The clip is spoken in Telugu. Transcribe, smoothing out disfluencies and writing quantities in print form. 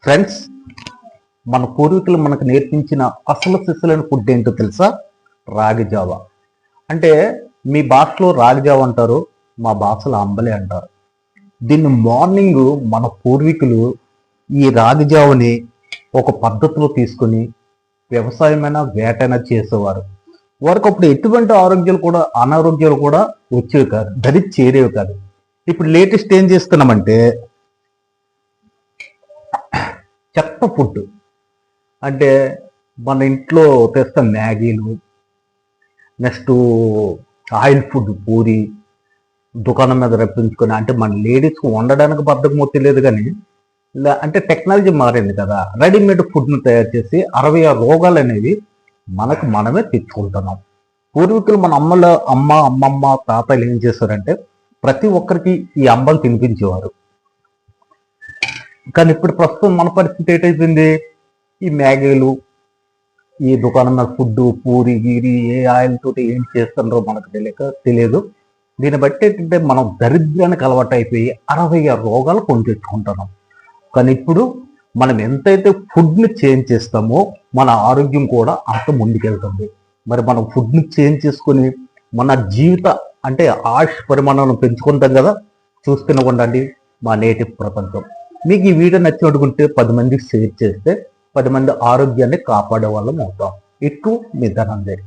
ఫ్రెండ్స్, మన పూర్వీకులు మనకు నేర్పించిన అసలు సిసలైన ఫుడ్ ఏంటో తెలుసా? రాగి జావ. అంటే మీ భాషలో రాగి జావ అంటారు, మా భాషలో అంబలి అంటారు. దీన్ని మార్నింగ్ మన పూర్వీకులు ఈ రాగి జావని ఒక పద్ధతిలో తీసుకొని వ్యవసాయమైనా వేటైనా చేసేవారు. వారికి అప్పుడు ఎటువంటి అనారోగ్యాలు కూడా వచ్చేవి కాదు, దరి చేరేవి కాదు. ఇప్పుడు లేటెస్ట్ ఏం చేస్తున్నామంటే చెత్త ఫుడ్. అంటే మన ఇంట్లో తెస్తా మ్యాగీలు, నెక్స్ట్ ఆయిల్ ఫుడ్, పూరి దుకాణం మీద రప్పించుకొని, అంటే మన లేడీస్కి వండడానికి బద్దకమో తెలియదు కానీ అంటే టెక్నాలజీ మారింది కదా, రెడీమేడ్ ఫుడ్ను తయారు చేసి 66 రోగాలు అనేవి మనకు మనమే తెచ్చుకుంటున్నాం. పూర్వీకులు మన అమ్మమ్మ తాతయ్యలు ఏం చేశారంటే ప్రతి ఒక్కరికి ఈ అంబలు తినిపించేవారు. కానీ ఇప్పుడు ప్రస్తుతం మన పరిస్థితి ఏంటైపోయింది? ఈ మ్యాగీలు, ఈ దుకాణం మీద ఫుడ్, పూరి గీరి ఏ ఆయిల్ తోటి ఏం చేస్తున్నారో మనకు తెలియదు. దీన్ని బట్టి ఏంటంటే మనం దరిద్రానికి అలవాటు అయిపోయి 66 రోగాలు కొని తెచ్చుకుంటున్నాం. కానీ ఇప్పుడు మనం ఎంతైతే ఫుడ్ని చేంజ్ చేస్తామో మన ఆరోగ్యం కూడా అంత ముందుకెళ్తుంది. మరి మనం ఫుడ్ని చేంజ్ చేసుకొని మన అంటే ఆయుష్ పరిమాణాలను పెంచుకుంటాం కదా. చూస్తూనే ఉండండి మా నేటి ప్రపంచం. మీకు ఈ వీడియో నచ్చినట్టుకుంటే 10 మందికి షేర్ చేస్తే 10 మంది ఆరోగ్యాన్ని కాపాడే వాళ్ళం అవుతాం. ఇట్లు మీ ధనంజయ్.